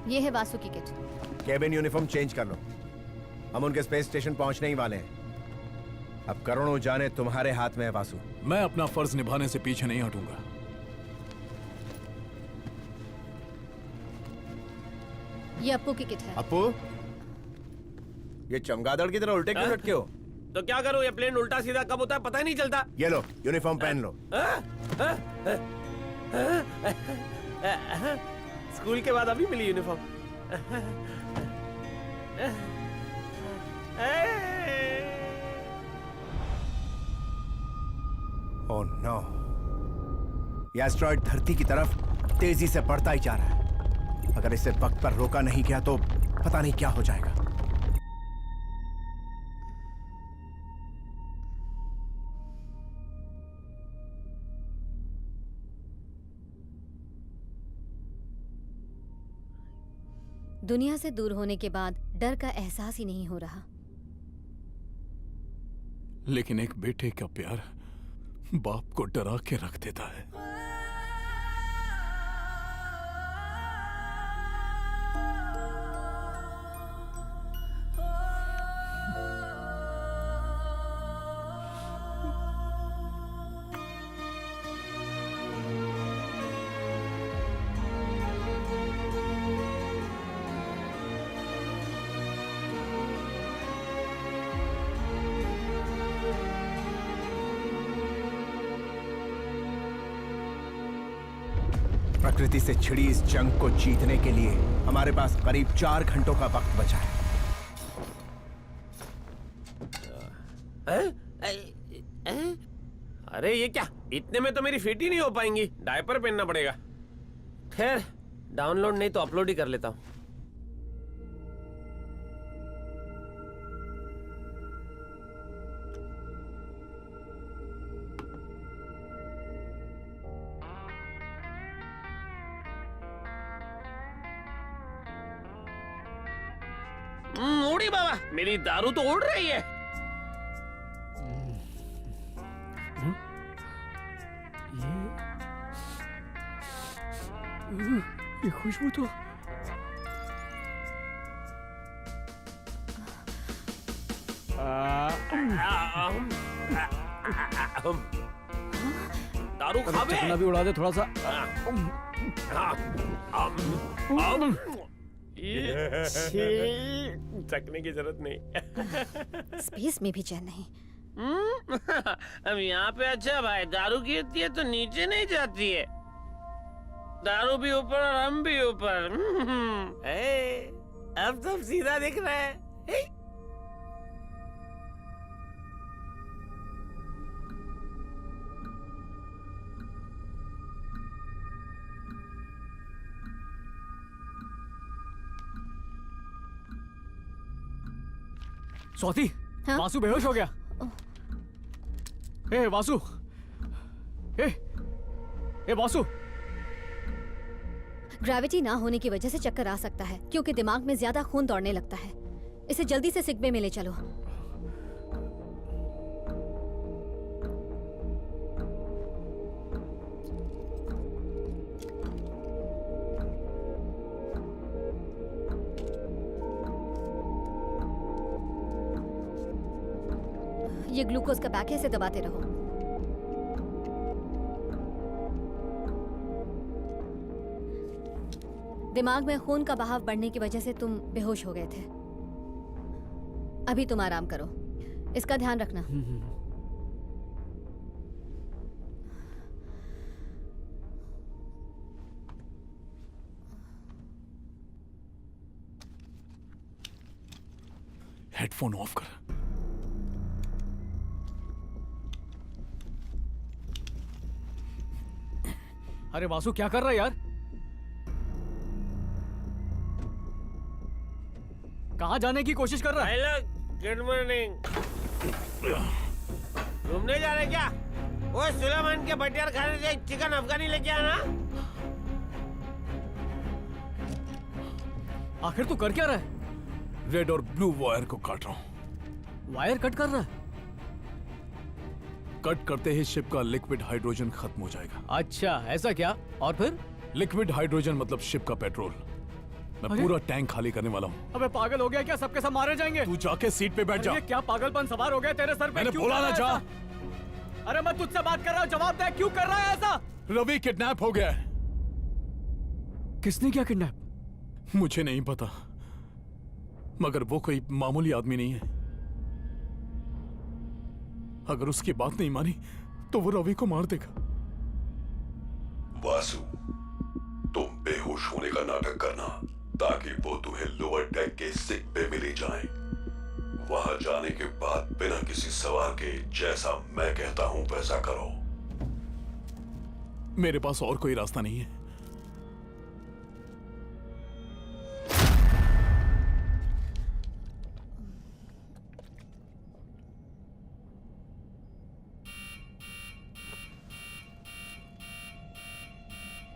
ये है वासु की किट। केबिन यूनिफॉर्म चेंज कर लो, हम उनके स्पेस स्टेशन पहुंचने ही वाले हैं। अब करोड़ों जाने तुम्हारे हाथ में है वासु। मैं अपना फर्ज निभाने से पीछे नहीं हटूंगा। ये अप्पू की किट है। अप्पू, ये चमगादड़ की तरह उल्टे क्यों लटके हो? तो क्या करूं, ये प्लेन उल्टा सीधा कब होता है पता ही नहीं चलता। ये लो यूनिफॉर्म पहन लो। स्कूल के बाद अभी मिली यूनिफॉर्म। ओह नो, ये एस्ट्रॉइड धरती की तरफ तेजी से बढ़ता ही जा रहा है। अगर इसे वक्त पर रोका नहीं गया तो पता नहीं क्या हो जाएगा। दुनिया से दूर होने के बाद डर का एहसास ही नहीं हो रहा। लेकिन एक बेटे का प्यार बाप को डरा के रख देता है। प्रकृति से छिड़ी इस जंग को जीतने के लिए हमारे पास करीब 4 घंटों का वक्त बचा है। अरे ये क्या, इतने में तो मेरी फिट ही नहीं हो पाएंगी, डायपर पहनना पड़ेगा। खैर, डाउनलोड नहीं तो अपलोड ही कर लेता हूँ। उड़ी बाबा, मेरी दारू तो उड़ रही है। ये खुशबू तो दारू खा बे। चखना भी उड़ा दे थोड़ा सा। चखने की जरूरत नहीं। स्पेस में भी चैन नहीं। अब यहाँ पे अच्छा भाई, दारू गिरती है तो नीचे नहीं जाती है। दारू भी ऊपर और हम भी ऊपर। अब सब सीधा दिख रहा है। स्वाति, हाँ? वासु बेहोश हो गया। ए वासु, ए वासु। ग्रेविटी ना होने की वजह से चक्कर आ सकता है, क्योंकि दिमाग में ज्यादा खून दौड़ने लगता है। इसे जल्दी से सिक बे में ले चलो। ये ग्लूकोज का पैक है, इसे दबाते रहो। दिमाग में खून का बहाव बढ़ने की वजह से तुम बेहोश हो गए थे। अभी तुम आराम करो, इसका ध्यान रखना। हेडफोन ऑफ कर। अरे वासु, क्या कर रहा है यार? कहाँ जाने की कोशिश कर रहा है? Good morning. घूमने जा रहे क्या? वो सुलेमान के बटियार खाने से चिकन अफगानी लेके आना। आखिर तू कर क्या रहा है? रेड और ब्लू वायर को काट रहा हूं। वायर कट कर रहा है? कट करते ही शिप का लिक्विड हाइड्रोजन खत्म हो जाएगा। अच्छा, ऐसा क्या? और फिर? लिक्विड हाइड्रोजन मतलब शिप का पेट्रोल। मैं अरे? पूरा टैंक खाली करने वाला हूँ। अबे पागल हो गया क्या? सबके सब मारे जाएंगे। तू जाके सीट पे बैठ जा। अरे ये क्या पागलपन सवार हो गया तेरे सर पे? मैंने क्यों बोला कर ना रहा है जा। ऐसा? अरे मैं तुझसे बात कर रहा हूँ, जवाब दे, क्यों कर रहा है ऐसा? रवि किडनैप हो गया है। किसने किया किडनैप? मुझे नहीं पता, मगर वो कोई मामूली आदमी नहीं है। अगर उसकी बात नहीं मानी तो वो रवि को मार देगा। वासु, तुम बेहोश होने का नाटक करना ताकि वो तुम्हें लोअर डेक के सिक पे मिले जाएं। वहां जाने के बाद बिना किसी सवाल के जैसा मैं कहता हूं वैसा करो। मेरे पास और कोई रास्ता नहीं है।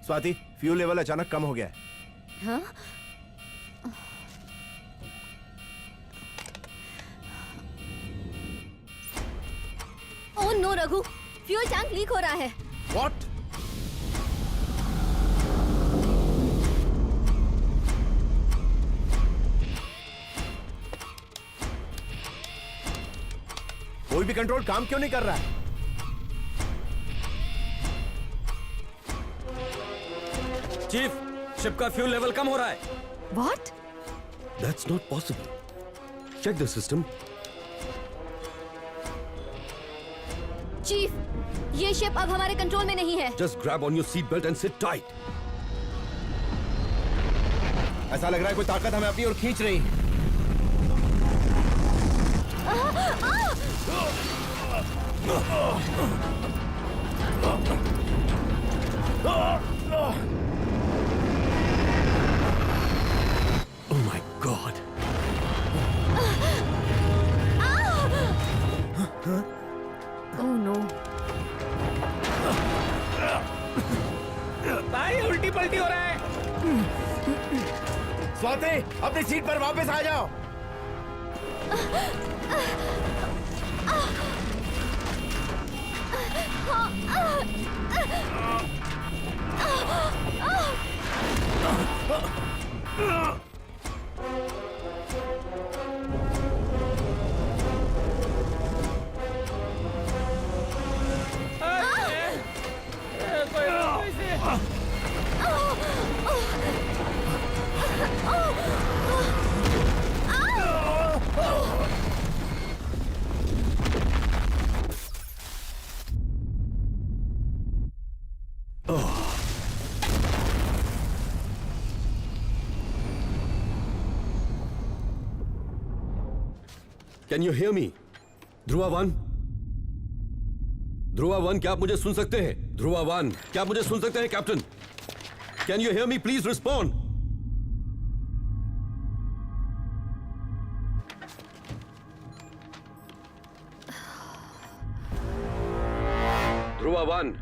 स्वाति, फ्यूल लेवल अचानक कम हो गया है। हाँ? Oh no Raghu, fuel tank leak हो रहा है। What? कोई भी कंट्रोल काम क्यों नहीं कर रहा है? चीफ, शिप का फ्यूल लेवल कम हो रहा है। What? That's not possible. Check the system. Chief, ये शिप अब हमारे कंट्रोल में नहीं है। Just grab on your seat belt and sit tight. ऐसा लग रहा है कोई ताकत हमें अपनी ओर खींच रही है। Oh my God. Oh no. भाई उल्टी पलटी हो रहा है। स्वाति, अपनी सीट पर वापस आ जाओ। Can you hear me? Dhruva one? Dhruva one, क्या आप मुझे सुन सकते हैं? ध्रुवा वन, क्या आप मुझे सुन सकते हैं captain? Can you hear me? Please respond. Dhruva one,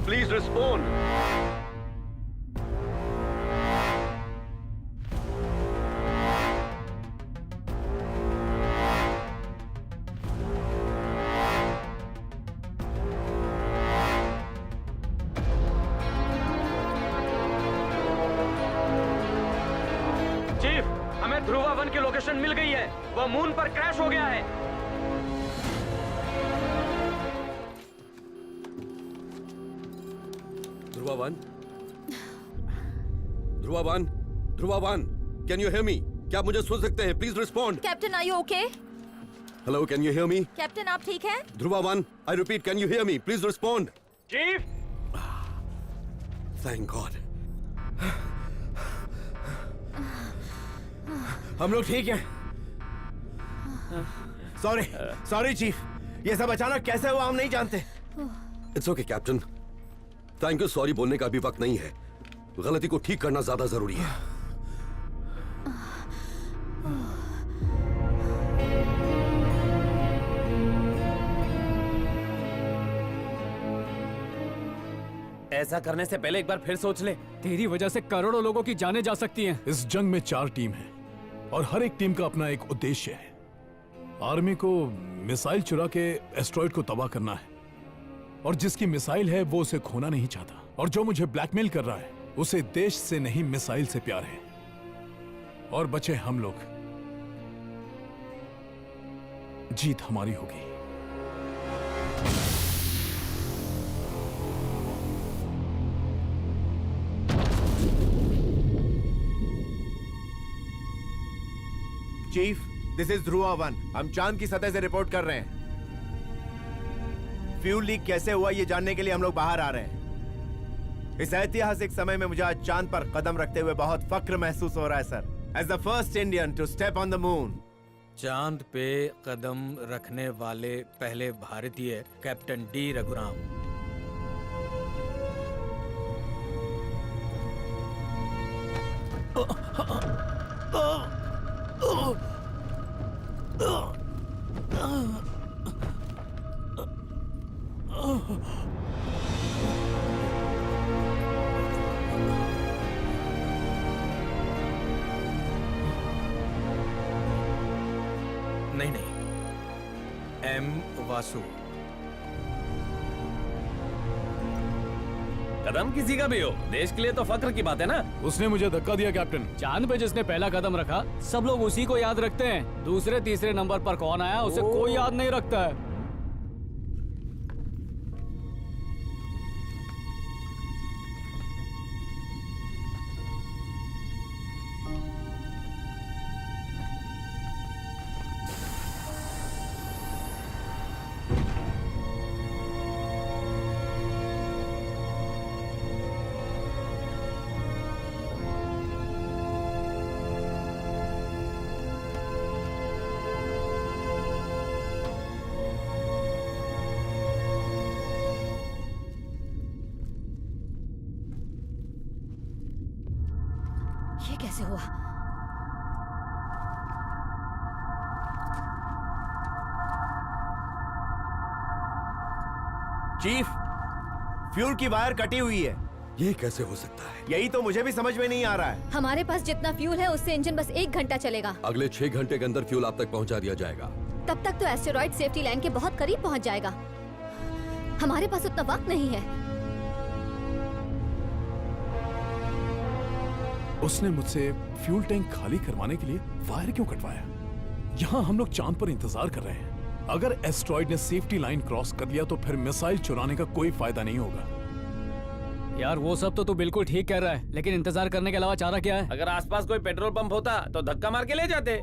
please respond. Chief, हमें ध्रुवा वन की लोकेशन मिल गई है। वह मून पर क्रैश हो गया है। Dhruva one, Dhruva one, Dhruva one, can you hear me? क्या आप मुझे सुन सकते हैं? Please respond. Captain, are you okay? Hello, can you hear me? Captain, आप ठीक हैं? Dhruva one, I repeat, can you hear me? Please respond. Chief, thank God. हम लोग ठीक हैं। सॉरी, सॉरी चीफ, ये सब अचानक कैसे हुआ हम नहीं जानते। It's okay captain, thank you. Sorry बोलने का अभी वक्त नहीं है, गलती को ठीक करना ज्यादा जरूरी है। ऐसा करने से पहले एक बार फिर सोच ले। तेरी वजह से करोड़ों लोगों की जानें जा सकती हैं। इस जंग में 4 टीम है और हर एक टीम का अपना एक उद्देश्य है। आर्मी को मिसाइल चुरा के एस्ट्रॉइड को तबाह करना है और जिसकी मिसाइल है वो उसे खोना नहीं चाहता। और जो मुझे ब्लैकमेल कर रहा है उसे देश से नहीं मिसाइल से प्यार है, और बचे हम लोग। जीत हमारी होगी। Chief, this is Dhruva 1। हम चांद की सतह से रिपोर्ट कर रहे हैं। फ्यूल लीक कैसे हुआ ये जानने के लिए हम लोग बाहर आ रहे हैं। इस ऐतिहासिक समय में मुझे आज चांद पर कदम रखते हुए बहुत फक्र महसूस हो रहा है sir. As the first Indian to step on the moon. चांद पे कदम रखने वाले पहले भारतीय कैप्टन डी रघुराम। नहीं, एम वासु। कदम किसी का भी हो, देश के लिए तो फक्र की बात है ना। उसने मुझे धक्का दिया कैप्टन। चांद पे जिसने पहला कदम रखा सब लोग उसी को याद रखते हैं। दूसरे तीसरे नंबर पर कौन आया उसे कोई याद नहीं रखता है। ये कैसे हुआ? चीफ, फ्यूल की वायर कटी हुई है। ये कैसे हो सकता है? यही तो मुझे भी समझ में नहीं आ रहा है। हमारे पास जितना फ्यूल है उससे इंजन बस 1 घंटा चलेगा। अगले 6 घंटे के अंदर फ्यूल आप तक पहुंचा दिया जाएगा। तब तक तो एस्टेरॉइड सेफ्टी लाइन के बहुत करीब पहुंच जाएगा। हमारे पास उतना वक्त नहीं है। उसने मुझसे फ्यूल टैंक खाली करवाने के लिए वायर क्यों कटवाया? यहाँ हम लोग चांद पर इंतजार कर रहे हैं। अगर एस्ट्रॉइड ने सेफ्टी लाइन क्रॉस कर लिया तो फिर मिसाइल चुराने का कोई फायदा नहीं होगा। यार वो सब तो तू बिल्कुल ठीक कह रहा है, लेकिन इंतजार करने के अलावा चारा क्या है? अगर आसपास कोई पेट्रोल पंप होता तो धक्का मार के ले जाते।